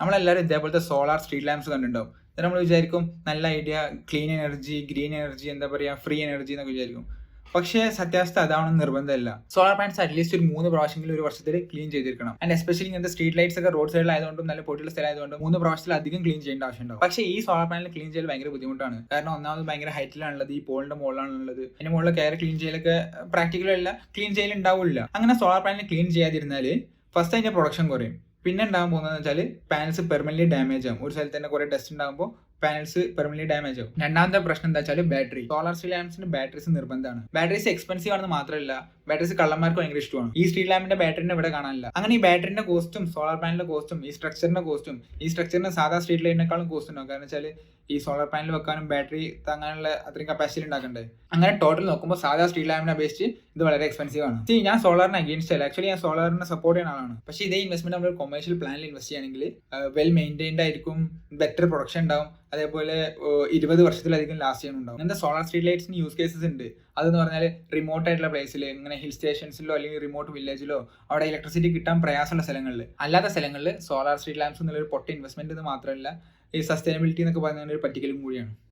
നമ്മളെല്ലാവരും ഇതേപോലത്തെ solar street lamps കണ്ടിട്ടുണ്ടാവും. എന്നിട്ട് നമ്മൾ വിചാരിക്കും നല്ല idea, clean energy, green energy, എന്താ പറയുക, ഫ്രീ എനർജി എന്നൊക്കെ വിചാരിക്കും. പക്ഷേ സത്യാവസ്ഥ അതാണെന്ന് നിർബന്ധമല്ല. സോളാർ പാനൽസ് അറ്റ്ലീസ്റ്റ് ഒരു 3 പ്രാവശ്യമെങ്കിലും ഒരു വർഷത്തിൽ ക്ലീൻ ചെയ്തിരിക്കണം. ആൻഡ് എസ്പെഷ്യലി ഇങ്ങനത്തെ സ്ട്രീറ്റ് ലൈറ്റ്സ് ഒക്കെ റോഡ് സൈഡിലായതുകൊണ്ടും നല്ല പൊട്ടിയുള്ള സ്ഥലമായതുകൊണ്ടും 3 പ്രാവശ്യത്തിലധികം ക്ലീൻ ചെയ്യേണ്ട ആവശ്യമുണ്ടാവും. പക്ഷേ ഈ സോളാർ പാനൽ ക്ലീൻ ചെയ്യൽ ഭയങ്കര ബുദ്ധിമുട്ടാണ്. കാരണം ഒന്നാമത് ഭയങ്കര ഹൈറ്റിലാണുള്ളത്, ഈ പോളിന്റെ മുകളിലാണുള്ളത്. അതിന്റെ മുകളിൽ കയറി ക്ലീൻ ചെയ്യലൊക്കെ പ്രാക്ടിക്കലല്ല, ക്ലീൻ ചെയ്യൽ ഉണ്ടാവില്ല. അങ്ങനെ സോളാർ പാനൽ ക്ലീൻ ചെയ്യാതിരുന്നാൽ ഫസ്റ്റ് അതിന്റെ പ്രൊഡക്ഷൻ കുറയും. പിന്നെ ഉണ്ടാകാൻ പോകുന്നതെന്ന് വെച്ചാൽ പാനൽസ് പെർമനന്റ് ഡാമേജ് ആവും. ഒരു സ്ഥലത്ത് തന്നെ കുറെ ഡസ്റ്റ് ഉണ്ടാകുമ്പോൾ പാനൽസ് പെർമനന്റ് ഡാമേജ് ആവും. രണ്ടാമത്തെ പ്രശ്നം എന്താ വെച്ചാൽ ബാറ്ററി. സോളാർ സ്ട്രീറ്റ് ലാംപ്സിന് ബാറ്ററീസ് നിർബന്ധമാണ്. ബാറ്ററീസ് എക്സ്പെൻസീവ് ആണെന്ന് മാത്രമല്ല, ബാറ്ററീസ് കള്ളന്മാർക്ക് ഭയങ്കര ഇഷ്ടമാണ്. ഈ സ്ട്രീറ്റ് ലാമ്പിന്റെ ബാറ്ററിന്റെ ഇവിടെ കാണാനില്ല. അങ്ങനെ ഈ ബാറ്ററിന്റെ കോസ്റ്റും സോളാർ പാനലിന്റെ കോസ്റ്റും ഈ സ്ട്രക്ചറിന് സാധാ സ്ട്രീറ്റ് ലൈറ്റിനേക്കാളും കോസ്റ്റ് ഉണ്ടാവും. കാരണം വെച്ചാൽ ഈ സോളാർ പാനൽ വെക്കാനും ബാറ്ററി താങ്ങാനുള്ള അത്രയും കപ്പാസിറ്റി ഉണ്ടാക്കണ്ടേ. അങ്ങനെ ടോട്ടൽ നോക്കുമ്പോൾ സാധാ സ്ട്രീറ്റ് ലാമ്പിനെ അപേക്ഷിച്ച് ഇത് വളരെ എക്സ്പെൻസീവ് ആണ്. ഞാൻ സോളാറിന് അഗേൻസ്റ്റ് അല്ല, ആക്ച്വലി ഞാൻ സോളാറിനെ സപ്പോർട്ട് ചെയ്യുന്ന ആളാണ്. പക്ഷേ ഇതേ ഇൻവെസ്റ്റ്മെന്റ് നമ്മൾ കൊമേഴ്ഷ്യൽ പ്ലാനിൽ ഇൻവെസ്റ്റ് ചെയ്യുകയാണെങ്കിൽ വെൽ മെയിൻറ്റൈൻഡ് ആയിരിക്കും, ബെറ്റർ പ്രൊഡക്ഷൻ ഉണ്ടാവും, അതേപോലെ 20 വർഷത്തിലധികം ലാസ്റ്റ് ചെയ്യാനുണ്ടാവും. അങ്ങനത്തെ സോളാർ സ്ട്രീറ്റ് ലൈറ്റ്സിന് യൂസ് കേസസ് ഉണ്ട്. അതെന്ന് പറഞ്ഞാൽ റിമോട്ട് ആയിട്ടുള്ള പ്ലേസിൽ, ഇങ്ങനെ ഹിൽ സ്റ്റേഷൻസിലോ അല്ലെങ്കിൽ റിമോട്ട് വില്ലേജിലോ അവിടെ ഇലക്ട്രിസിറ്റി കിട്ടാൻ പ്രയാസമുള്ള സ്ഥലങ്ങളിൽ, അല്ലാത്ത സ്ഥലങ്ങളിൽ സോളാർ സ്ട്രീറ്റ് ലാംപ്സ് എന്നുള്ളൊരു പൊട്ട ഇൻവെസ്റ്റ്മെന്റ് എന്ന് മാത്രമല്ല, ഈ സസ്റ്റൈനബിലിറ്റി എന്നൊക്കെ പറയുന്ന ഒരു പറ്റിക്കലും കൂടിയാണ്.